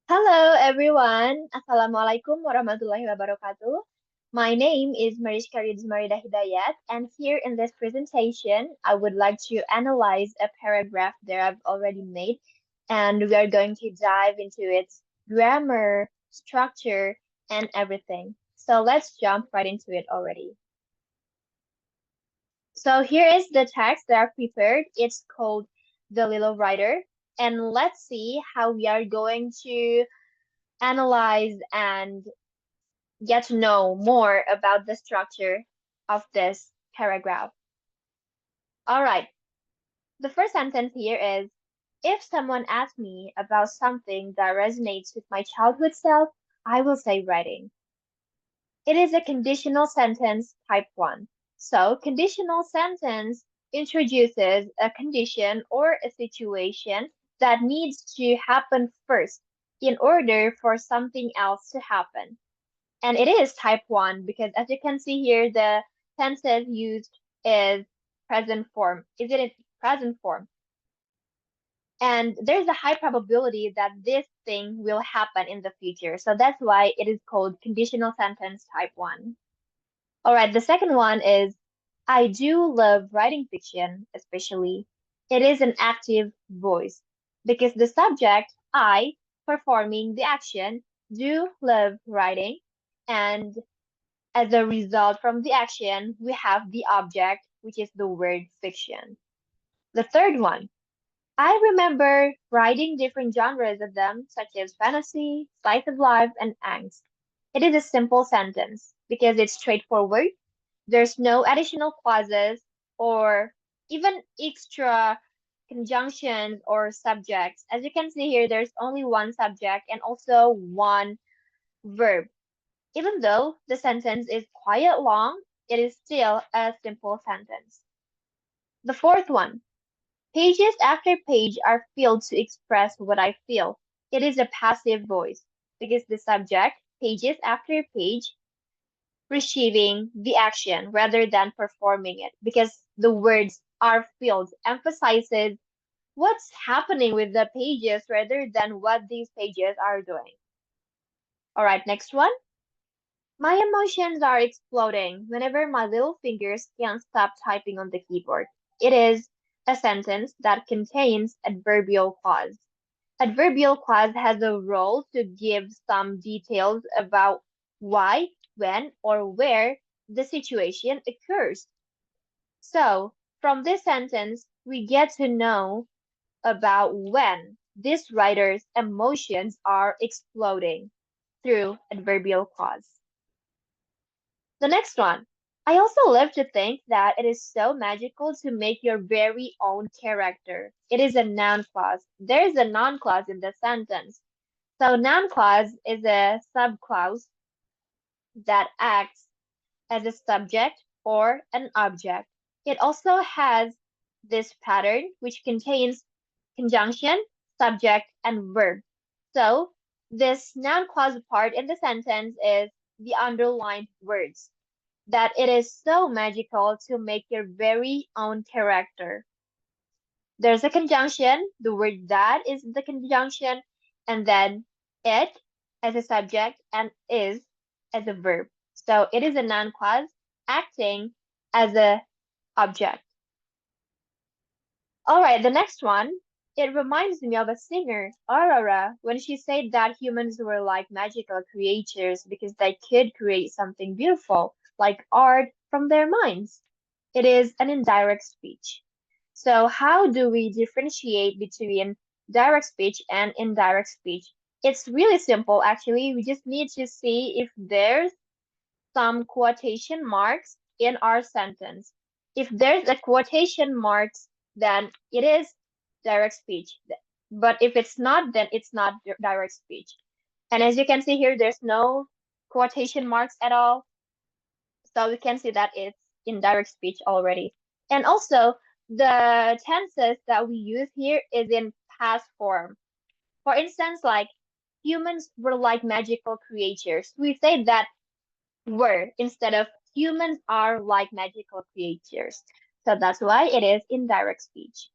Hello everyone. Assalamualaikum warahmatullahi wabarakatuh. My name is Marishka Ridzma Hidayat, and here in this presentation, I would like to analyze a paragraph that I've already made, and we are going to dive into its grammar, structure, and everything. So let's jump right into it already. So here is the text that I've prepared. It's called The Little Writer, and let's see how we are going to analyze and get to know more about the structure of this paragraph. All right, the first sentence here is, if someone asks me about something that resonates with my childhood self, I will say writing. It is a conditional sentence type 1. So, conditional sentence introduces a condition or a situation that needs to happen first in order for something else to happen. And it is type 1 because as you can see here, the tenses used is present form. Is it in present form? And there's a high probability that this thing will happen in the future. So that's why it is called conditional sentence type 1. All right, the second one is I do love writing fiction, especially. It is an active voice because the subject, I, performing the action, do love writing, and as a result from the action, we have the object, which is the word fiction. The third one, I remember writing different genres of them, such as fantasy, slice of life, and angst. It is a simple sentence because it's straightforward. There's no additional clauses or even extra conjunctions or subjects. As you can see here, there's only one subject and also one verb. Even though the sentence is quite long, it is still a simple sentence. The fourth one, pages after page are filled to express what I feel. It is a passive voice because the subject, pages after page, receiving the action rather than performing it because the words are filled emphasizes what's happening with the pages rather than what these pages are doing. All right, next one. My emotions are exploding whenever my little fingers can't stop typing on the keyboard. It is a sentence that contains adverbial clause. Adverbial clause has a role to give some details about why, when, or where the situation occurs. So, from this sentence, we get to know about when this writer's emotions are exploding through adverbial clause. The next one. I also love to think that it is so magical to make your very own character. It is a noun clause. There is a noun clause in the sentence. So noun clause is a subclause that acts as a subject or an object. It also has this pattern which contains conjunction, subject, and verb. So this noun clause part in the sentence is the underlined words that it is so magical to make your very own character. There's a conjunction, the word that is the conjunction, and then it as a subject and is as a verb. So it is a noun clause acting as a object. All right, the next one. It reminds me of a singer, Aurora, when she said that humans were like magical creatures because they could create something beautiful, like art, from their minds. It is an indirect speech. So how do we differentiate between direct speech and indirect speech? It's really simple, actually. We just need to see if there's some quotation marks in our sentence. If there's a quotation marks, then it is direct speech. But if it's not, then it's not direct speech. And as you can see here, there's no quotation marks at all. So we can see that it's indirect speech already. And also, the tenses that we use here is in past form. For instance, like humans were like magical creatures. We say that were instead of humans are like magical creatures. So that's why it is indirect speech.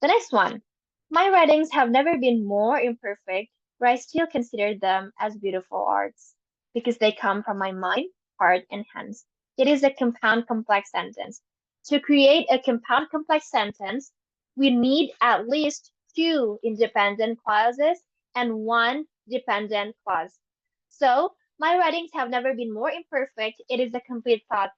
The next one. My writings have never been more imperfect. but I still consider them as beautiful arts because they come from my mind, heart, and hands. It is a compound complex sentence. To create a compound complex sentence, we need at least two independent clauses and one dependent clause. So, my writings have never been more imperfect. It is a complete thought.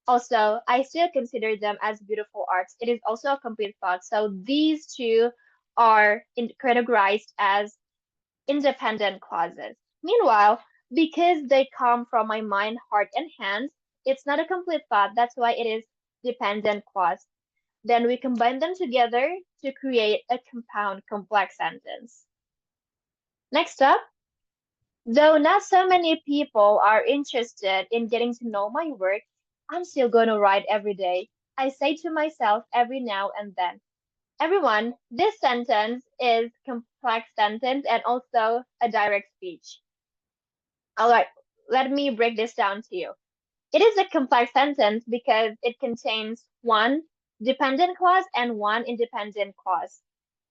Also, I still consider them as beautiful arts. It is also a complete thought. So, these two are categorized as independent clauses. Meanwhile, because they come from my mind, heart, and hands, it's not a complete thought. That's why it is dependent clause. Then we combine them together to create a compound complex sentence. Next up, though not so many people are interested in getting to know my work, I'm still going to write every day. I say to myself every now and then. Everyone, this sentence is complex sentence and also a direct speech. Alright, let me break this down to you. It is a complex sentence because it contains one dependent clause and one independent clause.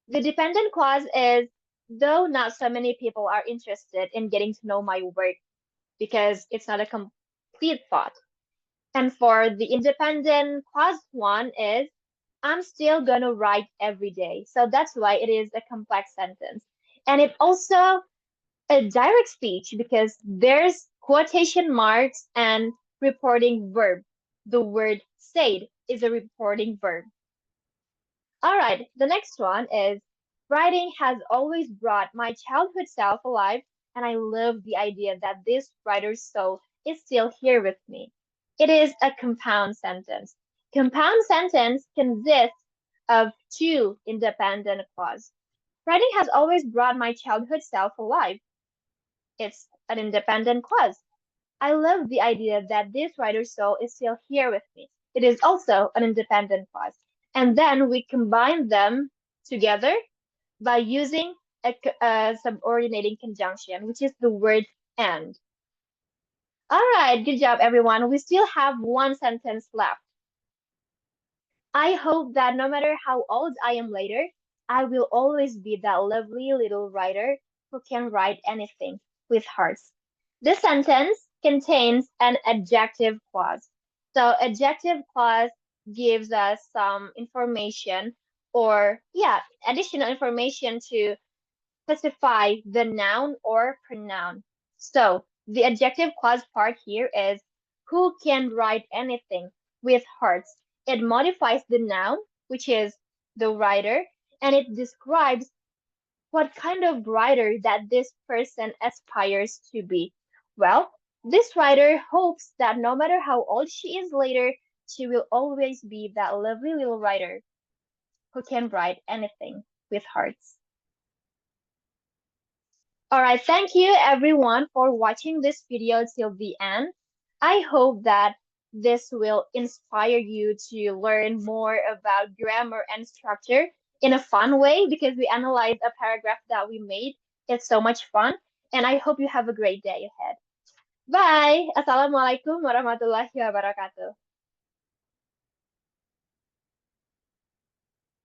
The dependent clause is, though not so many people are interested in getting to know my work because it's not a complete thought. And for the independent clause one is, I'm still gonna write every day. So that's why it is a complex sentence. And it also a direct speech because there's quotation marks and reporting verb. The word said is a reporting verb. All right, the next one is writing has always brought my childhood self alive, and I love the idea that this writer's soul is still here with me. It is a compound sentence. Compound sentence consists of two independent clauses. Writing has always brought my childhood self alive. It's an independent clause. I love the idea that this writer's soul is still here with me. It is also an independent clause. And then we combine them together by using a subordinating conjunction, which is the word and. All right, good job, everyone. We still have one sentence left. I hope that no matter how old I am later, I will always be that lovely little writer who can write anything with hearts. This sentence contains an adjective clause. So adjective clause gives us some information or additional information to specify the noun or pronoun. So the adjective clause part here is who can write anything with hearts. It modifies the noun, which is the writer, and it describes what kind of writer that this person aspires to be. Well, this writer hopes that no matter how old she is later, she will always be that lovely little writer who can write anything with hearts. Alright, thank you everyone for watching this video till the end. I hope that this will inspire you to learn more about grammar and structure in a fun way because we analyzed a paragraph that we made. It's so much fun, and I hope you have a great day ahead. Bye! Assalamualaikum warahmatullahi wabarakatuh.